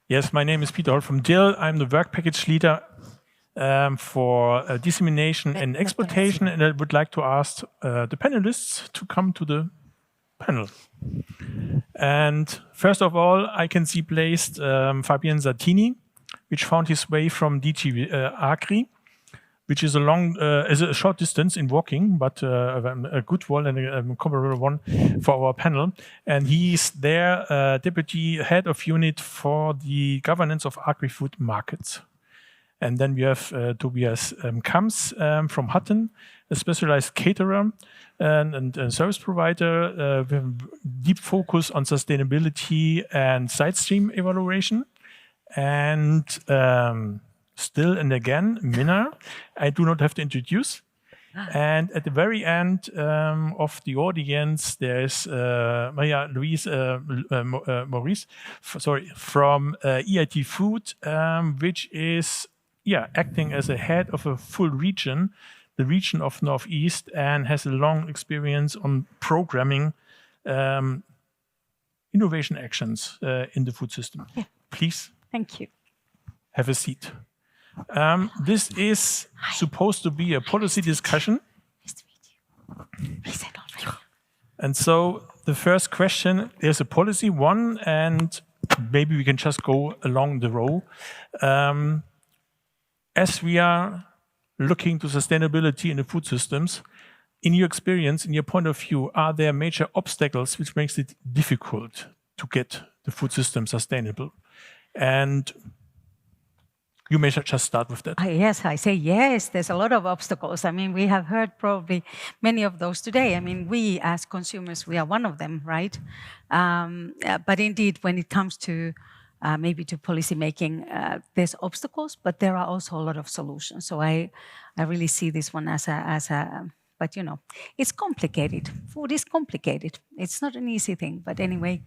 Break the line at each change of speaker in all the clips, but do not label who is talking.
Yes, my name is Peter Holl from Dill. I'm the work package leader for dissemination and exploitation, and I would like to ask the panelists to come to the panel. And first of all, I can see placed Fabien Santini, which found his way from DG Agri, which is a short distance in walking, but a good one and a comparable one for our panel. And he's their deputy head of unit for the governance of agri-food markets. And then we have Tobias Camps from Hutten, a specialized caterer and service provider with a deep focus on sustainability and side stream evaluation. And still and again, Minna, I do not have to introduce. And at the very end of the audience, there's Marja Liisa Meurice, from EIT Food, which is acting as a head of a full region, the region of Northeast, and has a long experience on programming innovation actions in the food system. Yeah. Please.
Thank you.
Have a seat. This is supposed to be a policy discussion.
Nice to meet you. He said already.
And so the first question, there's a policy one, and maybe we can just go along the row. As we are looking to sustainability in the food systems, in your experience, in your point of view, are there major obstacles which makes it difficult to get the food system sustainable? And you may just start with that.
Yes, I say yes, there's a lot of obstacles. I mean, we have heard probably many of those today. I mean, we as consumers, we are one of them, right? But indeed, when it comes to maybe to policy making, there's obstacles, but there are also a lot of solutions. So I really see this one as a but you know, it's complicated. Food is complicated. It's not an easy thing. But anyway,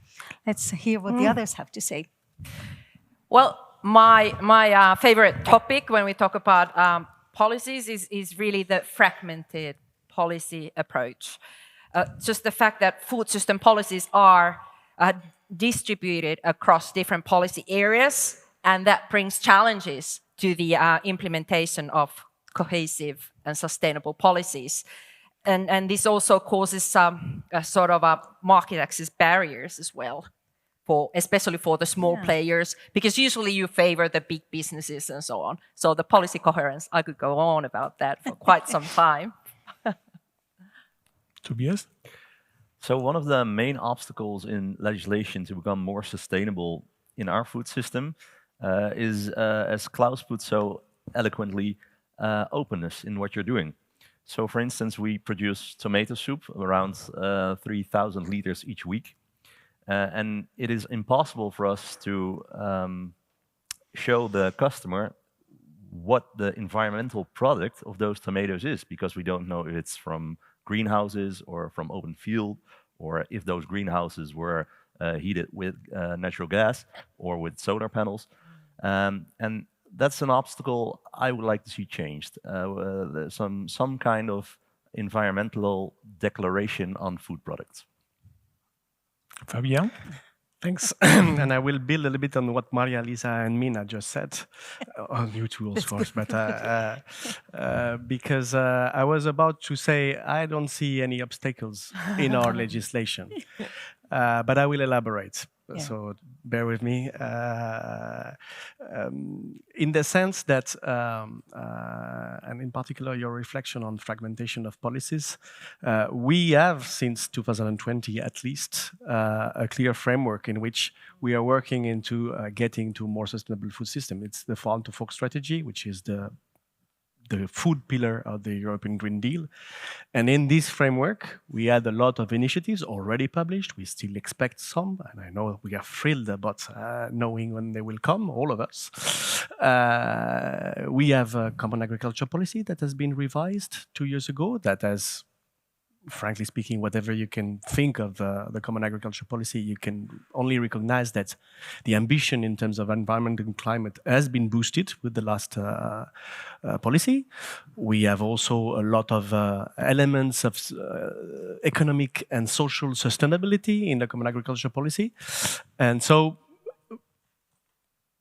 let's hear what the others have to say.
Well, my favorite topic when we talk about policies is really the fragmented policy approach. Just the fact that food system policies are distributed across different policy areas, and that brings challenges to the implementation of cohesive and sustainable policies. And this also causes some sort of market access barriers as well, especially for the small players, because usually you favor the big businesses and so on. So the policy coherence, I could go on about that for quite some time.
Tobias?
So one of the main obstacles in legislation to become more sustainable in our food system is, as Klaus put so eloquently, openness in what you're doing. So for instance, we produce tomato soup, around 3,000 liters each week. And it is impossible for us to show the customer what the environmental product of those tomatoes is, because we don't know if it's from greenhouses or from open field, or if those greenhouses were heated with natural gas or with solar panels. And that's an obstacle I would like to see changed. Some kind of environmental declaration on food products.
Fabien?
Thanks. And I will build a little bit on what Marja Liisa and Minna just said, on you too, of course, but because I was about to say I don't see any obstacles in our legislation, but I will elaborate. Yeah. So bear with me. In the sense that, and in particular your reflection on fragmentation of policies, we have since 2020 at least a clear framework in which we are working into getting to a more sustainable food system. It's the Farm to Fork strategy, which is the food pillar of the European Green Deal. And in this framework, we had a lot of initiatives already published. We still expect some, and I know we are thrilled about knowing when they will come, all of us. We have a common agriculture policy that has been revised 2 years ago, that has, frankly speaking, whatever you can think of the common agriculture policy, you can only recognize that the ambition in terms of environment and climate has been boosted with the last policy. We have also a lot of elements of economic and social sustainability in the common agriculture policy. And so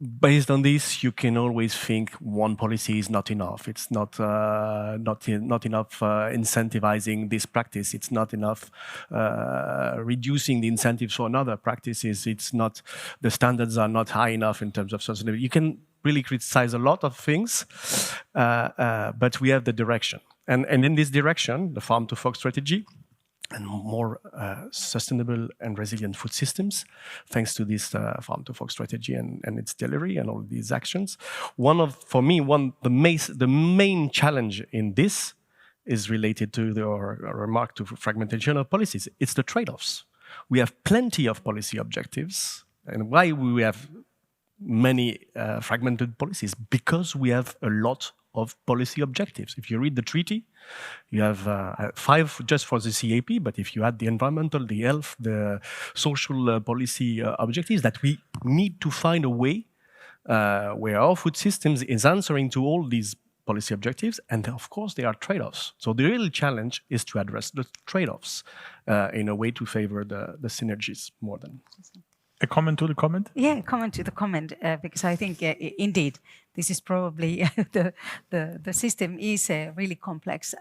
Based on this, you can always think one policy is not enough. It's not enough incentivizing this practice. It's not enough reducing the incentives for another practices. It's not, the standards are not high enough in terms of sustainability. You can really criticize a lot of things, but we have the direction. And in this direction, the farm to fork strategy, and more sustainable and resilient food systems, thanks to this farm to fork strategy and its delivery and all these actions. The main challenge in this is related to your remark to fragmentation of policies. It's the trade-offs. We have plenty of policy objectives, and why we have many fragmented policies? Because we have a lot of policy objectives. If you read the treaty, you have 5 just for the CAP, but if you add the environmental, the health, the social policy objectives, that we need to find a way where our food systems is answering to all these policy objectives, and of course there are trade-offs. So the real challenge is to address the trade-offs in a way to favor the synergies more than.
A comment to the comment?
Yeah, a comment to the comment, because I think indeed this is probably the system is really complex.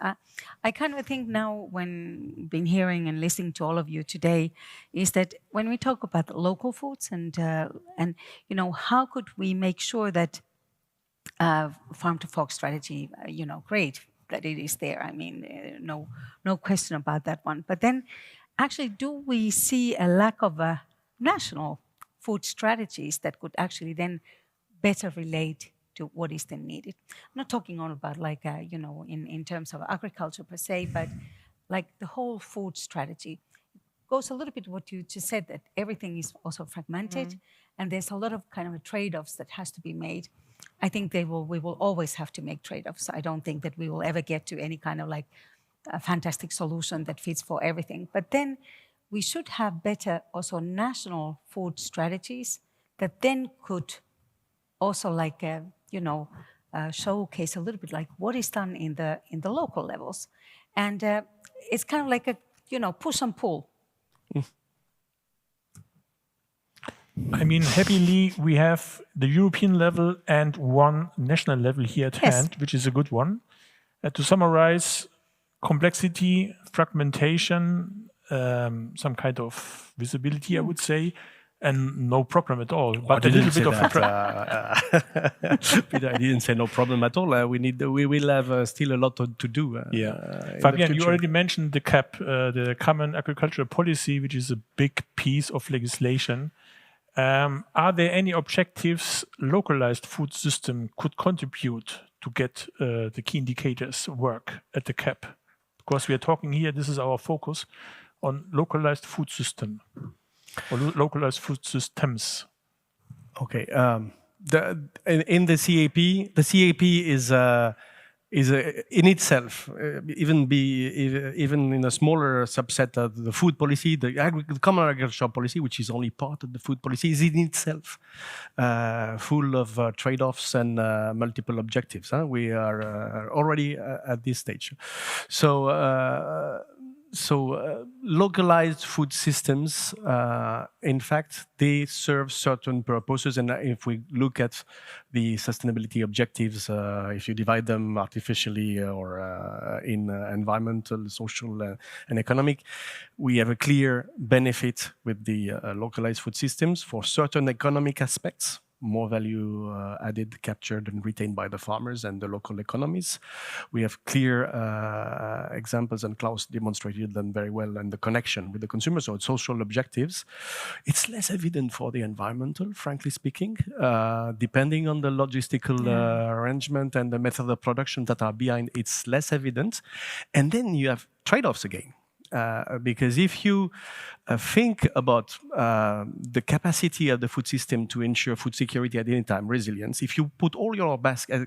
I kind of think now, when been hearing and listening to all of you today, is that when we talk about local foods and you know, how could we make sure that farm to fork strategy, you know, great that it is there. I mean, no question about that one. But then, actually, do we see a lack of national food strategies that could actually then better relate to what is then needed? I'm not talking all about like, you know, in terms of agriculture per se, but like the whole food strategy goes a little bit what you just said, that everything is also fragmented and there's a lot of kind of trade-offs that has to be made. I think we will always have to make trade-offs. I don't think that we will ever get to any kind of like a fantastic solution that fits for everything. But then we should have better also national food strategies that then could also like, you know, showcase a little bit like what is done in the local levels. And it's kind of like a, you know, push and pull.
I mean, happily, we have the European level and one national level here at hand, which is a good one. To summarize, complexity, fragmentation, some kind of visibility, I would say, and no problem at all. But a little bit of
Peter, I didn't say no problem at all. We will have still a lot to do.
Fabien, you already mentioned the CAP, the Common Agricultural Policy, which is a big piece of legislation. Are there any objectives localized food system could contribute to get the key indicators work at the CAP? Because we are talking here, this is our focus on localized food system or localized food systems.
Okay. In the CAP is in itself, even in a smaller subset of the food policy, the common agricultural policy, which is only part of the food policy, is in itself full of trade-offs and multiple objectives. We are already at this stage. So localized food systems, in fact, they serve certain purposes. And if we look at the sustainability objectives, if you divide them artificially or in environmental, social, and economic, we have a clear benefit with the localized food systems for certain economic aspects. More value added, captured and retained by the farmers and the local economies. We have clear examples, and Klaus demonstrated them very well, and the connection with the consumer, so social objectives. It's less evident for the environmental, frankly speaking, depending on the logistical arrangement and the method of production that are behind, it's less evident. And then you have trade-offs again. Because if you think about the capacity of the food system to ensure food security at any time, resilience, if you put all your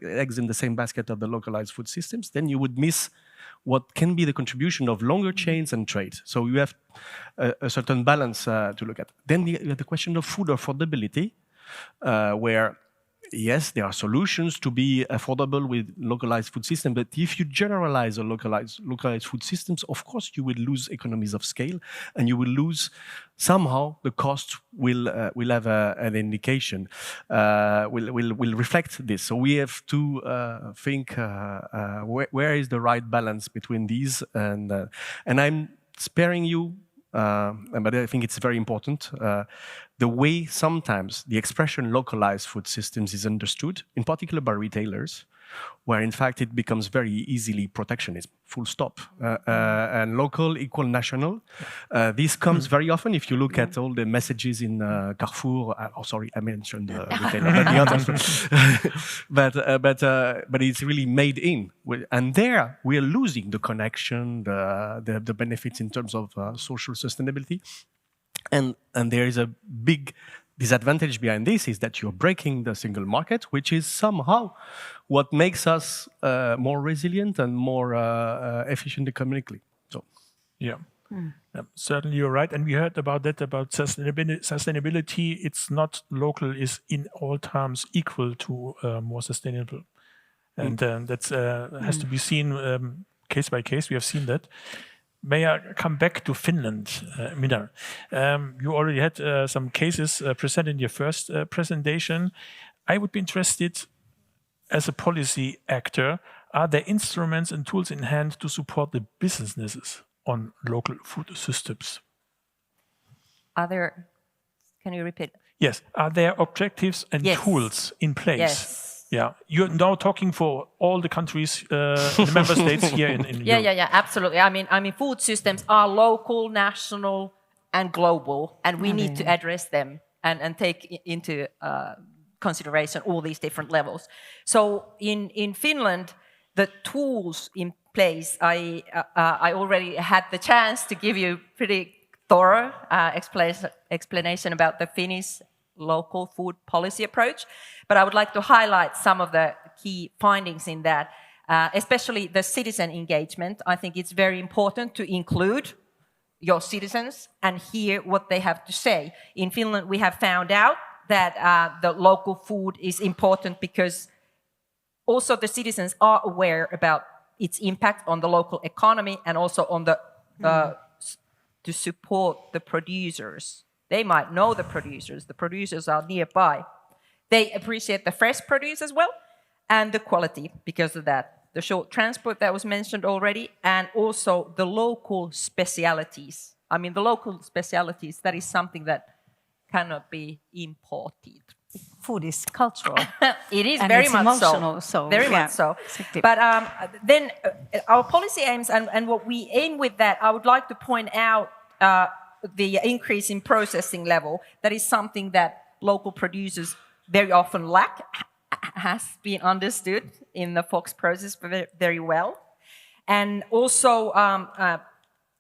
eggs in the same basket of the localized food systems, then you would miss what can be the contribution of longer chains and trade. So you have a certain balance to look at. Then you have the question of food affordability, where yes, there are solutions to be affordable with localized food system, but if you generalize a localized food systems, of course you will lose economies of scale, and you will lose somehow the cost will have an indication, will reflect this. So we have to think where is the right balance between these, and I'm sparing you. But I think it's very important, the way sometimes the expression localized food systems is understood, in particular by retailers, where in fact it becomes very easily protectionism, full stop. And local equal national. This comes very often if you look at all the messages in Carrefour. Sorry, I mentioned retailer, but the others. But it's really made in. And there we are losing the connection, the benefits in terms of social sustainability. And there is a big disadvantage behind this is that you're breaking the single market, which is somehow what makes us more resilient and more efficient economically. So,
yeah. Yeah, certainly you're right. And we heard about that, about sustainability. It's not local, is in all terms equal to more sustainable. And that has to be seen case by case. We have seen that. May I come back to Finland, Minna? You already had some cases presented in your first presentation. I would be interested, as a policy actor, are there instruments and tools in hand to support the businesses on local food systems?
Can you repeat?
Yes. Are there objectives and tools in place?
Yes.
Yeah, you're now talking for all the countries, the member states here in Europe.
Yeah, absolutely. I mean, food systems are local, national, and global, and we need to address them and take into consideration all these different levels. So in Finland, the tools in place, I already had the chance to give you pretty thorough explanation about the Finnish local food policy approach, but I would like to highlight some of the key findings in that, especially the citizen engagement. I think it's very important to include your citizens and hear what they have to say. In Finland, we have found out that the local food is important because also the citizens are aware about its impact on the local economy and also on the to support the producers. They might know the producers are nearby. They appreciate the fresh produce as well and the quality because of that. The short transport that was mentioned already, and also the local specialities. I mean, the local specialities, that is something that cannot be imported.
Food is cultural.
It is
and
very
it's
much
emotional,
so. Very much so.
Exactly.
But then our policy aims and what we aim with that, I would like to point out the increase in processing level. That is something that local producers very often lack, has been understood in the FOX process very well. And also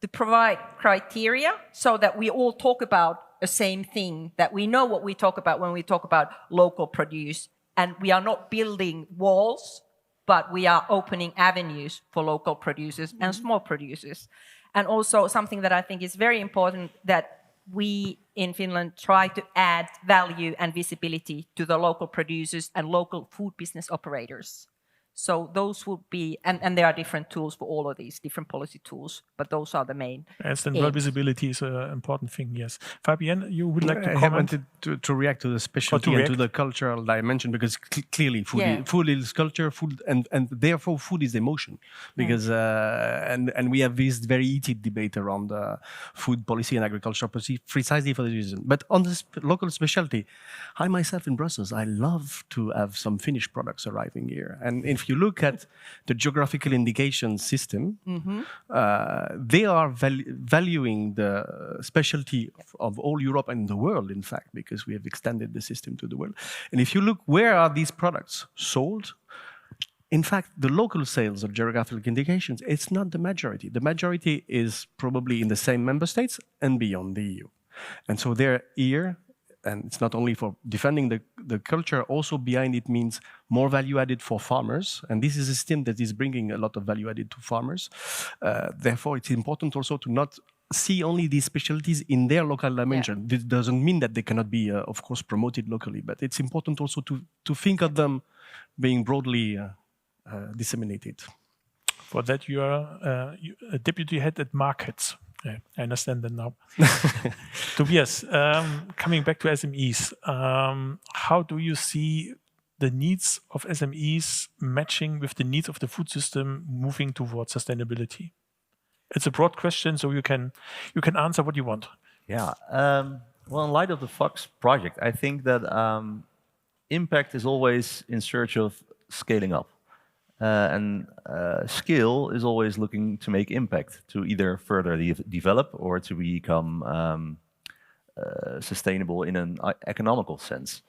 to provide criteria so that we all talk about the same thing, that we know what we talk about when we talk about local produce. And we are not building walls, but we are opening avenues for local producers and small producers. And also something that I think is very important, that we in Finland try to add value and visibility to the local producers and local food business operators. So those would be, and there are different tools for all of these, different policy tools, but those are the main.
Yes, and well, visibility is an important thing, yes. Fabien, you would like to
I
comment?
wanted to react to the specialty and to the cultural dimension, because clearly food is culture, food, and therefore food is emotion. Because and we have this very heated debate around food policy and agricultural policy precisely for this reason. But on this local specialty, I myself in Brussels, I love to have some finished products arriving here. And if you look at the geographical indication system, they are valuing the specialty of all Europe and the world, in fact, because we have extended the system to the world. And if you look, where are these products sold? In fact, the local sales of geographical indications, it's not the majority. The majority is probably in the same member states and beyond the EU. And so they're here. And it's not only for defending the culture, also behind it means more value added for farmers. And this is a system that is bringing a lot of value added to farmers. Therefore, it's important also to not see only these specialties in their local dimension. This doesn't mean that they cannot be, of course, promoted locally, but it's important also to think of them being broadly disseminated.
For that, you are a deputy head at markets. Yeah, I understand that now. Tobias, coming back to SMEs, how do you see the needs of SMEs matching with the needs of the food system moving towards sustainability? It's a broad question, so you can answer what you want.
Yeah. Well, in light of the Fox project, I think that impact is always in search of scaling up. And scale is always looking to make impact, to either further develop or to become sustainable in an economical sense.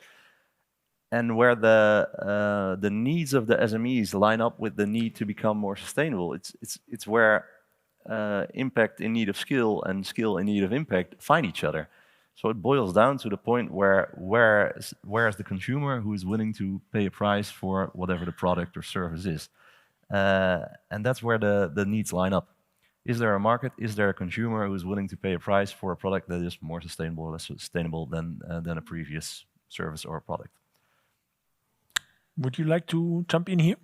And where the needs of the SMEs line up with the need to become more sustainable, it's where impact in need of skill and skill in need of impact find each other. So it boils down to the point where is the consumer who is willing to pay a price for whatever the product or service is. And that's where the needs line up. Is there a market? Is there a consumer who is willing to pay a price for a product that is more sustainable or less sustainable than a previous service or product?
Would you like to jump in here?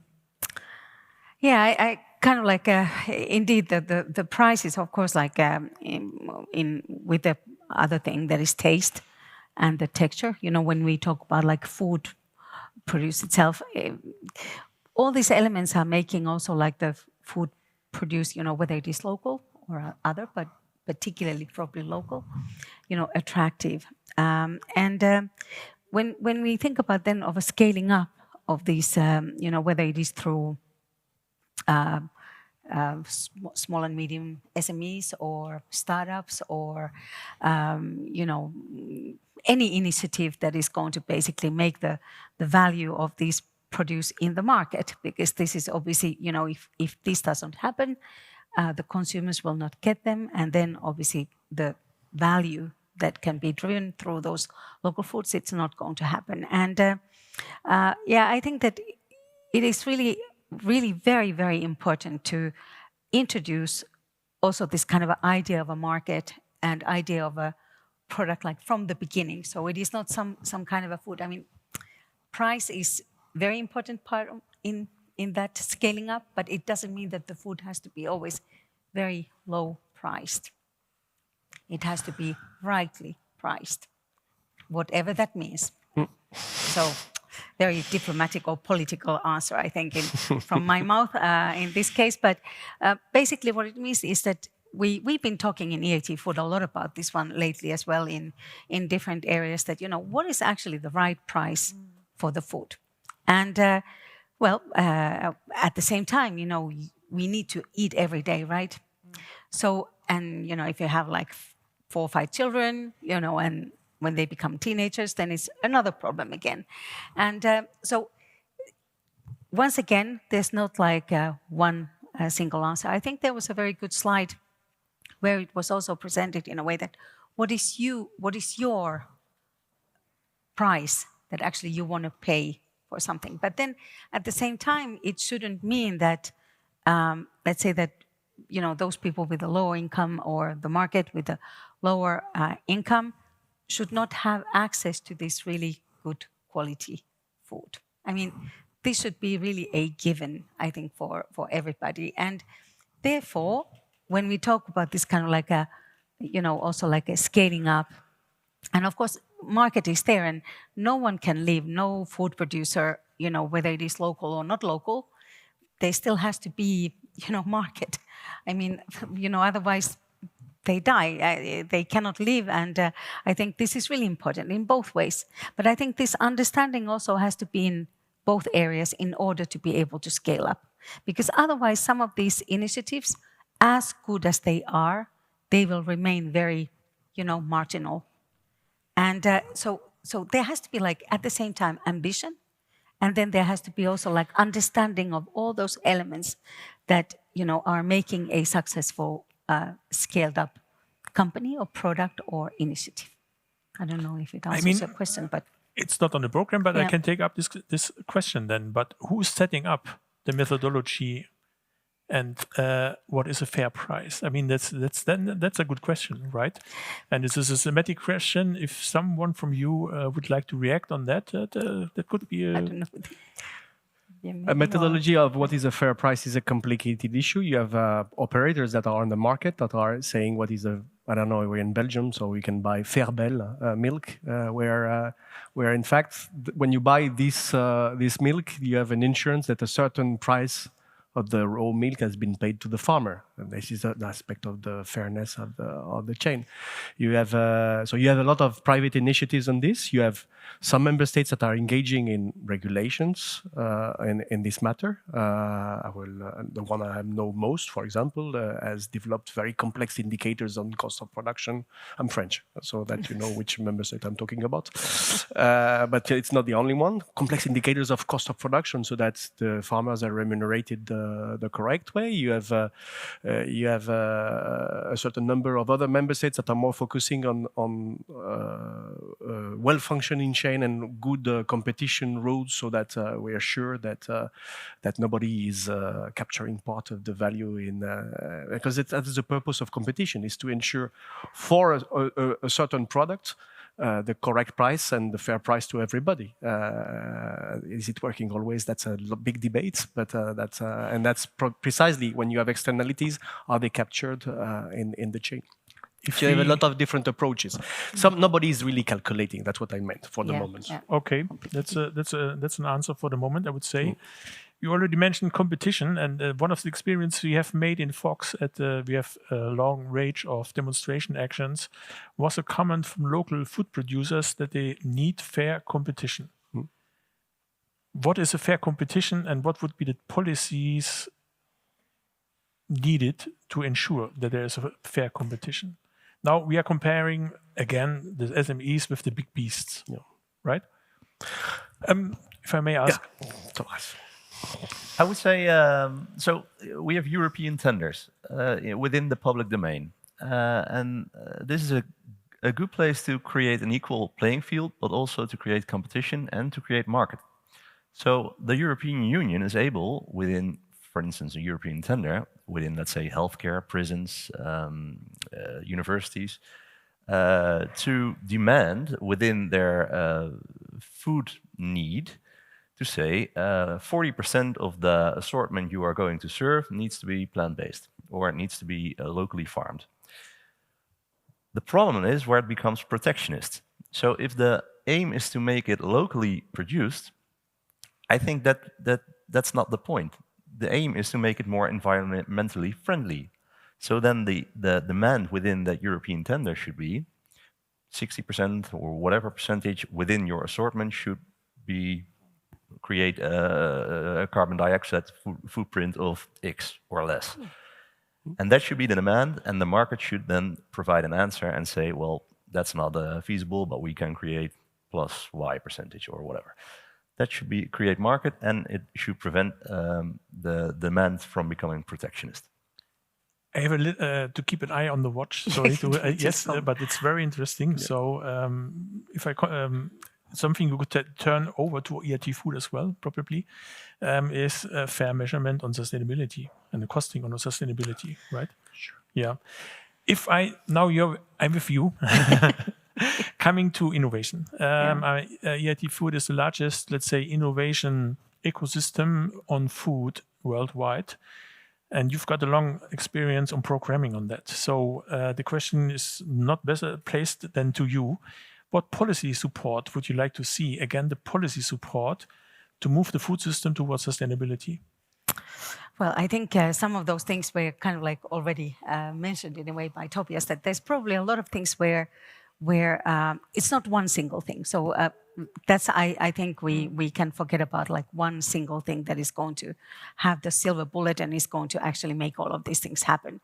Yeah, I kind of like, indeed, the price is, of course, like with the other thing that is taste and the texture. You know, when we talk about like food produce itself, all these elements are making also like the food produce, you know, whether it is local or other, but particularly probably local, you know, attractive. When we think about then of a scaling up of these, you know, whether it is through small and medium SMEs or startups or, you know, any initiative that is going to basically make the value of these produce in the market, because this is obviously, you know, if this doesn't happen, the consumers will not get them, and then obviously the value that can be driven through those local foods, it's not going to happen. And yeah, I think that it is really very, very important to introduce also this kind of idea of a market and idea of a product like from the beginning. So it is not some kind of a food. I mean, price is very important part in that scaling up, but it doesn't mean that the food has to be always very low priced. It has to be rightly priced, whatever that means. So very diplomatic or political answer, I think, from my mouth in this case. But basically what it means is that we've been talking in EAT Food a lot about this one lately as well in different areas, that, you know, what is actually the right price for the food? And well, at the same time, you know, we need to eat every day, right? So, and, you know, if you have like 4 or 5 children, you know, and when they become teenagers, then it's another problem again. And so once again, there's not like one single answer. I think there was a very good slide where it was also presented in a way that what is your price that actually you want to pay for something? But then at the same time, it shouldn't mean that, let's say that, you know, those people with a lower income or the market with a lower income should not have access to this really good quality food. I mean, this should be really a given, I think, for everybody. And therefore, when we talk about this kind of like a, you know, also like a scaling up, and of course, market is there and no one can live, no food producer, you know, whether it is local or not local, there still has to be, you know, market. I mean, you know, otherwise they die, they cannot live. And I think this is really important in both ways. But I think this understanding also has to be in both areas in order to be able to scale up. Because otherwise some of these initiatives, as good as they are, they will remain very, you know, marginal. And so there has to be like, at the same time, ambition. And then there has to be also like understanding of all those elements that, you know, are making a successful scaled up company or product or initiative. I don't know if it answers your question, but
it's not on the program, but yeah. I can take up this question then. But who's setting up the methodology And what is a fair price? I mean, that's a good question, right? And this is a thematic question. If someone from you would like to react on that, that could be
I don't know.
A methodology of what is a fair price is a complicated issue. You have operators that are on the market that are saying what is a, I don't know, we're in Belgium, so we can buy Fairbel milk, where in fact, when you buy this milk, you have an insurance that a certain price of the raw milk has been paid to the farmer. And this is an aspect of the fairness of the chain. You have so you have a lot of private initiatives on this. You have some member states that are engaging in regulations in this matter. The one I know most, for example, has developed very complex indicators on cost of production. I'm French, so that you know which member state I'm talking about. But it's not the only one. Complex indicators of cost of production, so that the farmers are remunerated the correct way. You have a certain number of other member states that are more focusing on well-functioning chain and good competition rules, so that we are sure that nobody is capturing part of the value in because that is the purpose of competition, is to ensure for a certain product the correct price and the fair price to everybody. Is it working always? That's a big debate, but that's precisely when you have externalities, are they captured in the chain? If you have a lot of different approaches, nobody is really calculating. That's what I meant for the moment.
Yeah.
Okay, that's an answer for the moment, I would say. You already mentioned competition, and one of the experiences we have made in Fox, we have a long range of demonstration actions, was a comment from local food producers that they need fair competition. What is a fair competition, and what would be the policies needed to ensure that there is a fair competition? Now we are comparing again the SMEs with the big beasts, right? If I may ask,
Tobias.
I would say, so we have European tenders within the public domain. And this is a good place to create an equal playing field, but also to create competition and to create market. So the European Union is able, within, for instance, a European tender, within, let's say, healthcare, prisons, universities, to demand within their food need to say 40% of the assortment you are going to serve needs to be plant-based, or it needs to be locally farmed. The problem is where it becomes protectionist. So if the aim is to make it locally produced, I think that's not the point. The aim is to make it more environmentally friendly. So then the demand within that European tender should be 60% or whatever percentage within your assortment should be create a carbon dioxide footprint of X or less. And that should be the demand, and the market should then provide an answer and say, well, that's not feasible, but we can create plus Y percentage or whatever. That should be create market, and it should prevent the demand from becoming protectionist.
I have to keep an eye on the watch. Sorry, yes, but it's very interesting. Yeah. So if I something you could turn over to EIT Food as well, probably, is a fair measurement on sustainability and the costing on the sustainability, right?
Sure.
Yeah. If I'm with you. Coming to innovation, EIT Food is the largest, let's say, innovation ecosystem on food worldwide, and you've got a long experience on programming on that. So the question is not better placed than to you. What policy support would you like to see? Again, the policy support to move the food system towards sustainability.
Well, I think some of those things were kind of like already mentioned in a way by Tobias, that there's probably a lot of things where it's not one single thing. So that's I think we can forget about like one single thing that is going to have the silver bullet and is going to actually make all of these things happen.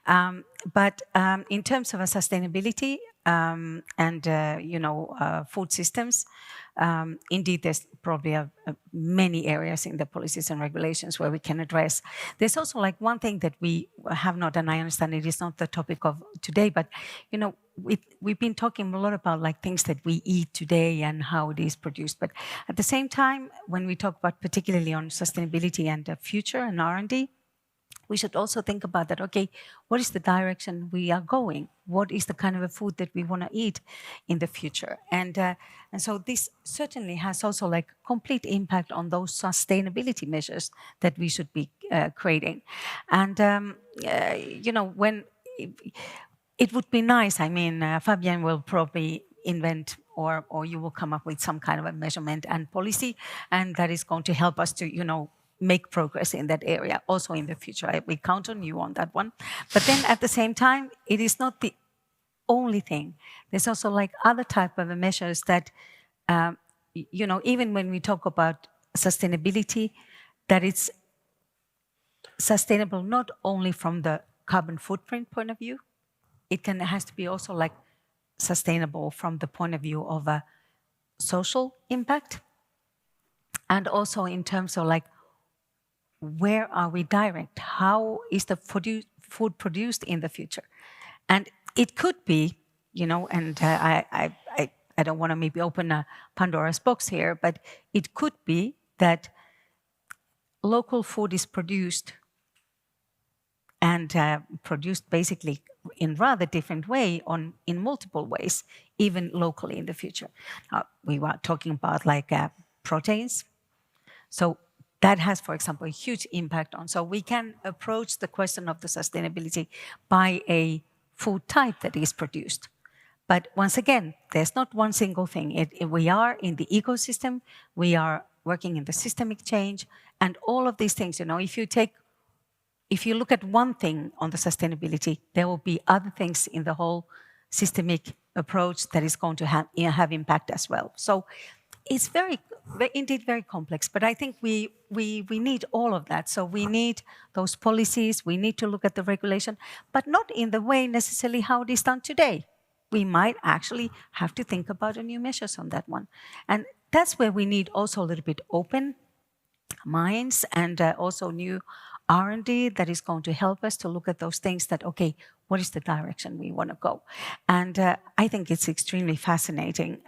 But in terms of sustainability and food systems, indeed there's probably many areas in the policies and regulations where we can address. There's also like one thing that we have not, and I understand it is not the topic of today, but we've been talking a lot about like things that we eat today and how it is produced. But at the same time, when we talk about particularly on sustainability and the future and R&D, we should also think about that, okay, what is the direction we are going? What is the kind of a food that we want to eat in the future? And so this certainly has also like complete impact on those sustainability measures that we should be creating. And, you know, when it would be nice, I mean, Fabien will probably invent or you will come up with some kind of a measurement and policy, and that is going to help us to, you know, make progress in that area also in the future. We count on you on that one. But then at the same time, it is not the only thing. There's also like other type of measures that, you know, even when we talk about sustainability, that it's sustainable not only from the carbon footprint point of view, it has to be also like sustainable from the point of view of a social impact, and also in terms of like, where are we direct? How is the food produced in the future? And it could be, you know, and I don't want to maybe open a Pandora's box here, but it could be that local food is produced and produced basically in rather different way in multiple ways, even locally in the future. We were talking about like proteins. So that has, for example, a huge impact on. So we can approach the question of the sustainability by a food type that is produced. But once again, there's not one single thing. We are in the ecosystem, we are working in the systemic change, and all of these things, you know, if you look at one thing on the sustainability, there will be other things in the whole systemic approach that is going to have impact as well. So it's indeed very complex, but I think we need all of that. So we need those policies, we need to look at the regulation, but not in the way necessarily how it is done today. We might actually have to think about a new measures on that one. And that's where we need also a little bit open minds and also new R&D that is going to help us to look at those things that, okay, what is the direction we want to go? And I think it's extremely fascinating,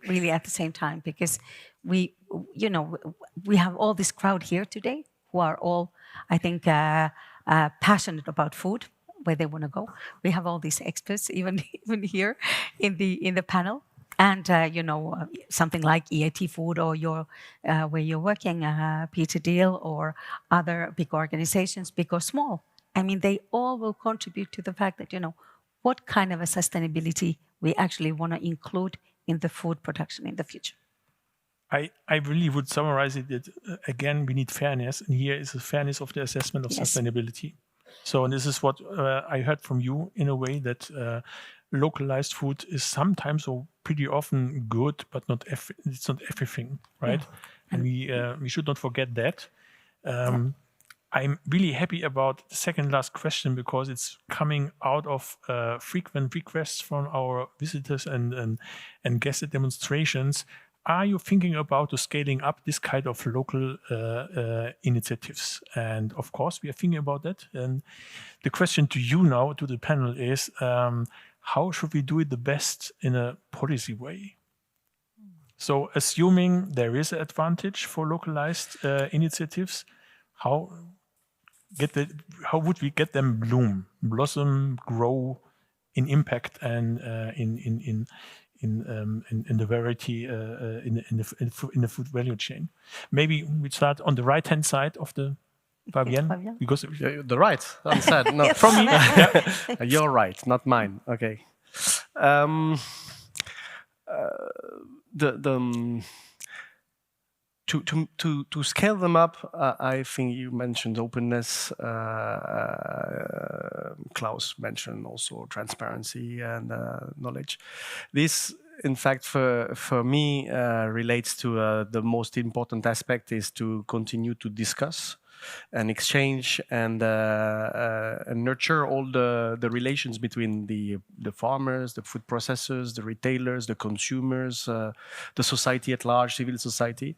really at the same time, because we have all this crowd here today who are all, I think, passionate about food, where they want to go. We have all these experts, even here in the panel. And something like EAT Food or where you're working, Peter Deal, or other big organizations, big or small. I mean, they all will contribute to the fact that, what kind of a sustainability we actually want to include in the food production in the future.
I really would summarize it that, again, we need fairness. And here is the fairness of the assessment of sustainability. So, and this is what I heard from you in a way that localized food is sometimes or pretty often good, but it's not everything, right? Yeah. And we should not forget that. I'm really happy about the second last question because it's coming out of frequent requests from our visitors and guest demonstrations. Are you thinking about the scaling up this kind of local initiatives? And of course, we are thinking about that. And the question to you now, to the panel, is how should we do it the best in a policy way? So assuming there is an advantage for localized initiatives, how would we get them blossom, grow in impact and in the variety in the food value chain? Maybe we start on the right-hand side of the Fabien, because
the right side, no,
Yes.
from me. Yeah. You're right, not mine. Okay. To scale them up, I think you mentioned openness. Klaus mentioned also transparency and knowledge. This, in fact, for me, relates to the most important aspect is to continue to discuss and exchange and nurture all the relations between the farmers, the food processors, the retailers, the consumers, the society at large, civil society.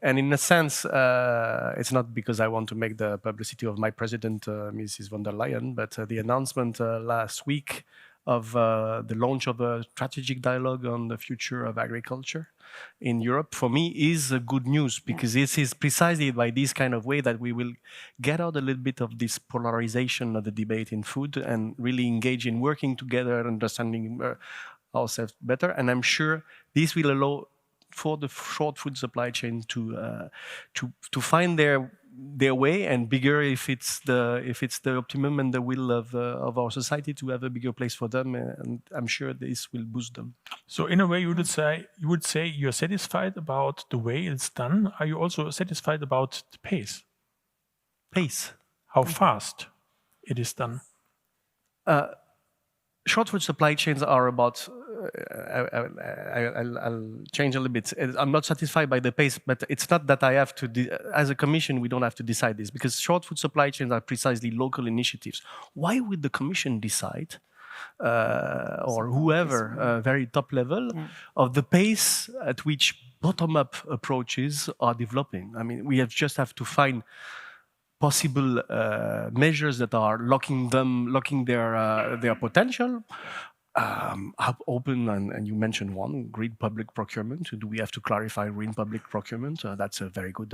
And in a sense, it's not because I want to make the publicity of my president, Mrs. von der Leyen, but the announcement last week of the launch of a strategic dialogue on the future of agriculture in Europe, for me, is good news, because this is precisely by this kind of way that we will get out a little bit of this polarization of the debate in food and really engage in working together, understanding ourselves better. And I'm sure this will allow for the short food supply chain to find their way, and bigger if it's the optimum and the will of our society to have a bigger place for them, and I'm sure this will boost them.
So in a way, you would say you're satisfied about the way it's done. Are you also satisfied about the pace?
Pace.
How fast it is done?
Short food supply chains are about. I'll change a little bit. I'm not satisfied by the pace, but it's not that I have to. As a Commission, we don't have to decide this, because short food supply chains are precisely local initiatives. Why would the Commission decide, or whoever, very top level, of the pace at which bottom-up approaches are developing? I mean, we just have to find possible measures that are locking their potential. Open, and you mentioned one, green public procurement. Do we have to clarify green public procurement? That's a very good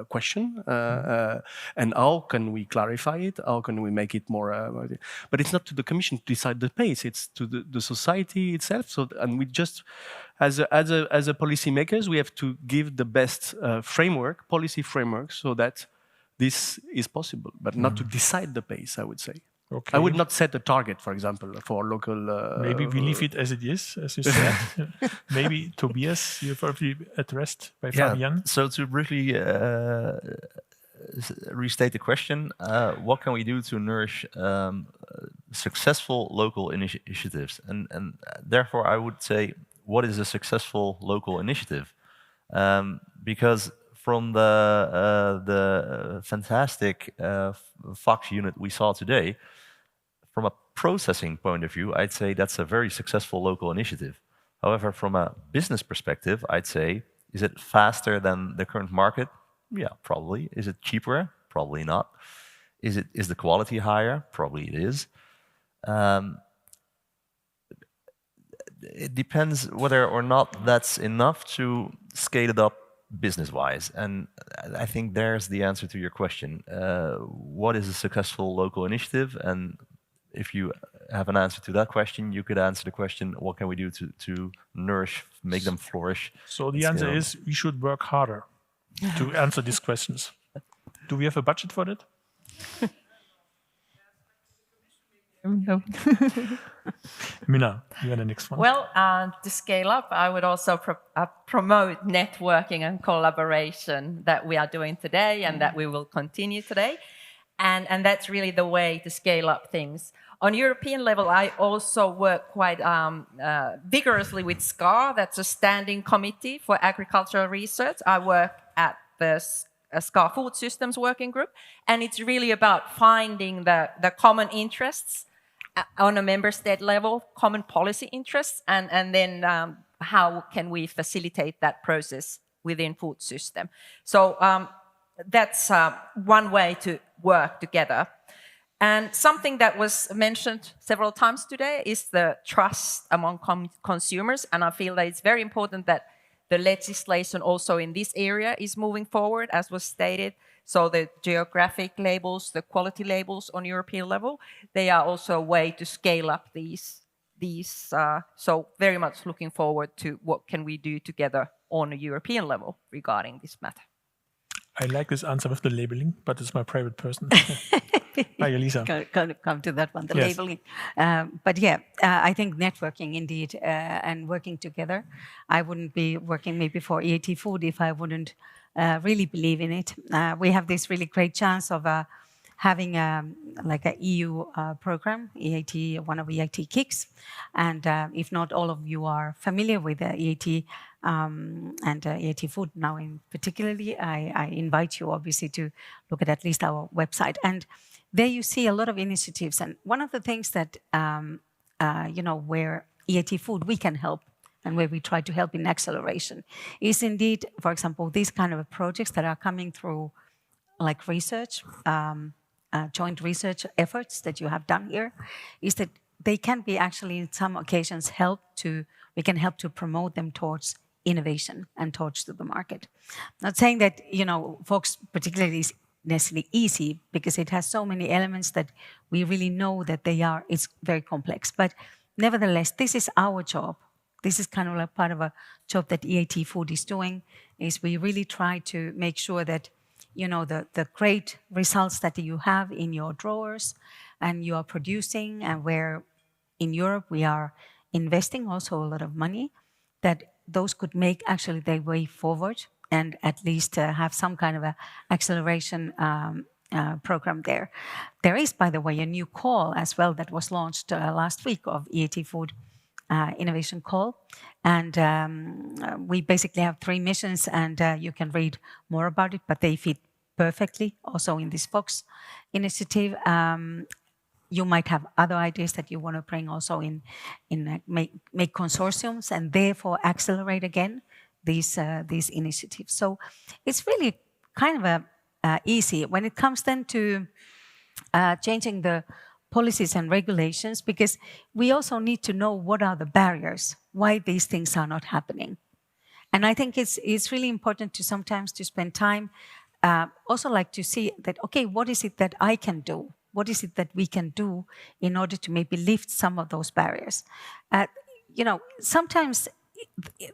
question. And how can we clarify it? How can we make it more? But it's not to the Commission to decide the pace. It's to the society itself. So, and we just, as a policymakers, we have to give the best policy framework, so that this is possible, but not to decide the pace, I would say.
Okay.
I would not set a target, for example, for local.
Maybe we leave it as it is, as you said. Maybe Tobias, you've already addressed by Fabien.
So to briefly restate the question, what can we do to nourish successful local initiatives? And therefore, I would say, what is a successful local initiative? Because from the fantastic Fox unit we saw today, from a processing point of view, I'd say that's a very successful local initiative. However, from a business perspective, I'd say, is it faster than the current market? Yeah, probably. Is it cheaper? Probably not. Is the quality higher? Probably it is. It depends whether or not that's enough to scale it up business-wise. And I think there's the answer to your question. What is a successful local initiative? And if you have an answer to that question, you could answer the question, what can we do to nourish, make them flourish?
So the answer is, we should work harder to answer these questions. Do we have a budget for that?
No.
Minna, you are the next one.
Well, to scale up, I would also promote networking and collaboration that we are doing today and that we will continue today. And that's really the way to scale up things. On European level, I also work quite vigorously with SCAR, that's a standing committee for agricultural research. I work at the SCAR Food Systems Working Group, and it's really about finding the common interests on a member state level, common policy interests, and then how can we facilitate that process within food system. So that's one way to work together. And something that was mentioned several times today is the trust among consumers. And I feel that it's very important that the legislation also in this area is moving forward, as was stated. So the geographic labels, the quality labels on European level, they are also a way to scale up these. So very much looking forward to what can we do together on a European level regarding this matter.
I like this answer with the labeling, but it's my private person. Marja Liisa.
Come to that one, the
Yes.
labeling. But yeah, I think networking indeed and working together. I wouldn't be working maybe for EAT Food if I wouldn't really believe in it. We have this really great chance of having like an EU program, EAT, one of EAT kicks. And if not all of you are familiar with EAT and EAT Food now in particularly, I invite you obviously to look at least our website. And there you see a lot of initiatives. And one of the things that, where EAT Food, we can help and where we try to help in acceleration is indeed, for example, these kind of projects that are coming through like research, joint research efforts that you have done here, is that they can be actually in some occasions we can help to promote them towards innovation and towards to the market. Not saying that, Fox particularly is necessarily easy, because it has so many elements that we really know that it's very complex. But nevertheless, this is our job. This is kind of like part of a job that EAT Food is doing, is we really try to make sure that, the great results that you have in your drawers and you are producing, and where in Europe we are investing also a lot of money, that those could make actually their way forward and at least have some kind of a acceleration program there. There is, by the way, a new call as well that was launched last week of EAT Food Innovation Call. And we basically have 3 missions, and you can read more about it, but they fit perfectly also in this Fox initiative. You might have other ideas that you want to bring also in make consortiums and therefore accelerate again these initiatives. So it's really kind of easy when it comes then to changing the policies and regulations, because we also need to know what are the barriers, why these things are not happening. And I think it's really important to sometimes to spend time also like to see that, okay, what is it that I can do? What is it that we can do in order to maybe lift some of those barriers? Sometimes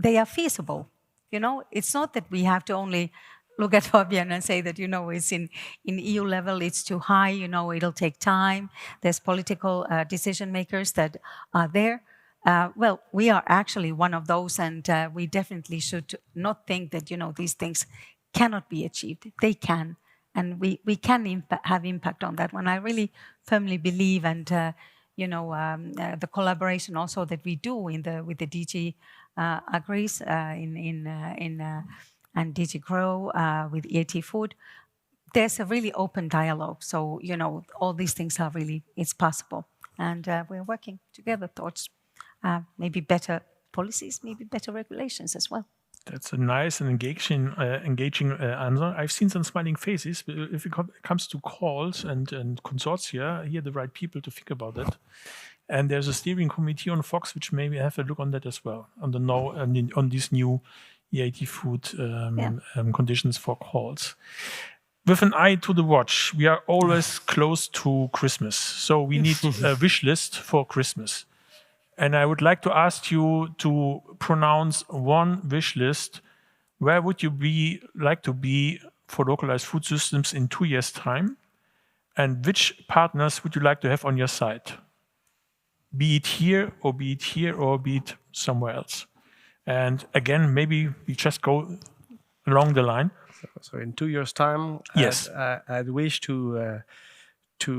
they are feasible. It's not that we have to only look at Fabien and say that, it's in EU level, it's too high, it'll take time. There's political decision makers that are there. Well, we are actually one of those, and we definitely should not think that, these things cannot be achieved. They can. And we can have impact on that one. I really firmly believe, and the collaboration also that we do with the DG Agris and DG Grow with EAT Food, there's a really open dialogue. So all these things are really, it's possible, and we're working together towards maybe better policies, maybe better regulations as well.
That's a nice and engaging answer. I've seen some smiling faces. If it comes to calls and consortia, here the right people to think about that. And there's a steering committee on Fox, which maybe have a look on that as well, on these new EAT Food conditions for calls. With an eye to the watch, we are always close to Christmas, so we need a wish list for Christmas. And I would like to ask you to pronounce one wish list. Where would you like to be for localized food systems in 2 years' time? And which partners would you like to have on your side? Be it here, or be it here, or be it somewhere else. And again, maybe we just go along the line.
So in 2 years' time,
yes,
I'd wish to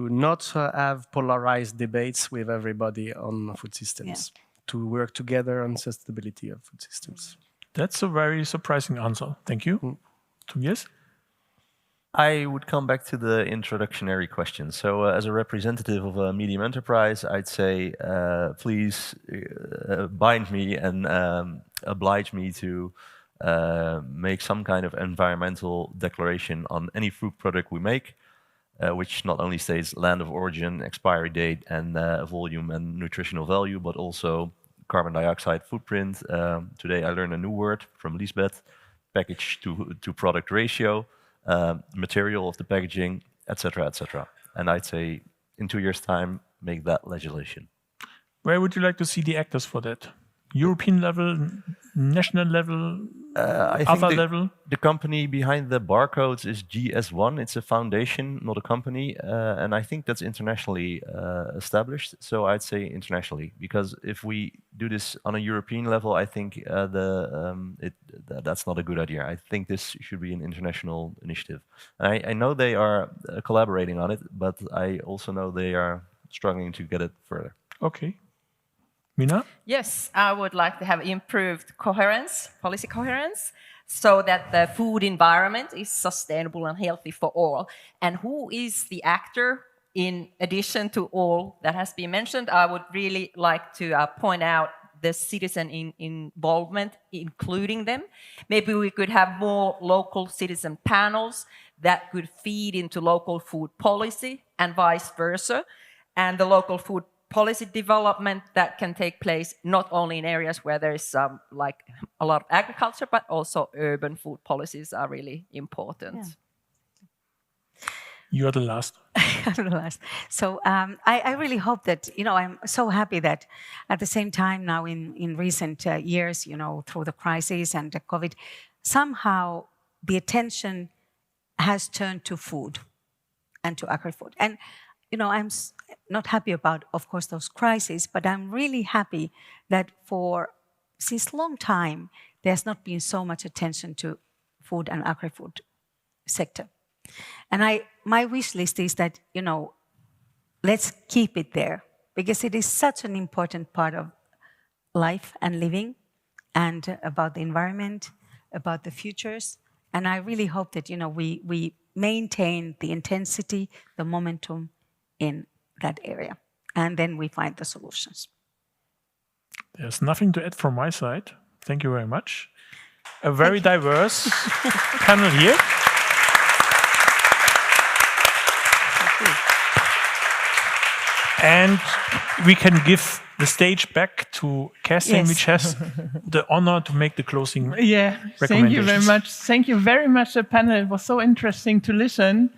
not have polarized debates with everybody on food systems, to work together on sustainability of food systems.
That's a very surprising answer. Thank you. Tobias?
I would come back to the introductionary question. So as a representative of a medium enterprise, I'd say, please bind me and oblige me to make some kind of environmental declaration on any food product we make, which not only states land of origin, expiry date, and volume and nutritional value, but also carbon dioxide footprint. Today I learned a new word from Lisbeth, package to product ratio, material of the packaging, etc., etc. And I'd say in 2 years' time, make that legislation.
Where would you like to see the actors for that? European level, national level,
I
other
think
level?
The company behind the barcodes is GS1. It's a foundation, not a company. And I think that's internationally established. So I'd say internationally, because if we do this on a European level, I think that's not a good idea. I think this should be an international initiative. I know they are collaborating on it, but I also know they are struggling to get it further.
Okay. Minna?
Yes, I would like to have improved coherence, policy coherence, so that the food environment is sustainable and healthy for all. And who is the actor in addition to all that has been mentioned? I would really like to point out the citizen involvement, including them. Maybe we could have more local citizen panels that could feed into local food policy and vice versa. And the local food policy development that can take place not only in areas where there is like a lot of agriculture, but also urban food policies are really important.
Yeah.
You are the last.
So I really hope that, I'm so happy that at the same time now in recent years, through the crisis and the COVID, somehow the attention has turned to food and to agri-food. And, I'm not happy about, of course, those crises, but I'm really happy that since long time, there's not been so much attention to food and agri-food sector. And my wish list is that, let's keep it there, because it is such an important part of life and living, and about the environment, about the futures. And I really hope that, we maintain the intensity, the momentum in that area, and then we find the solutions.
There's nothing to add from my side. Thank you very much. A very diverse panel here. And we can give the stage back to Kerstin, which has the honor to make the closing
recommendations. Thank you very much. Thank you very much, the panel. It was so interesting to listen.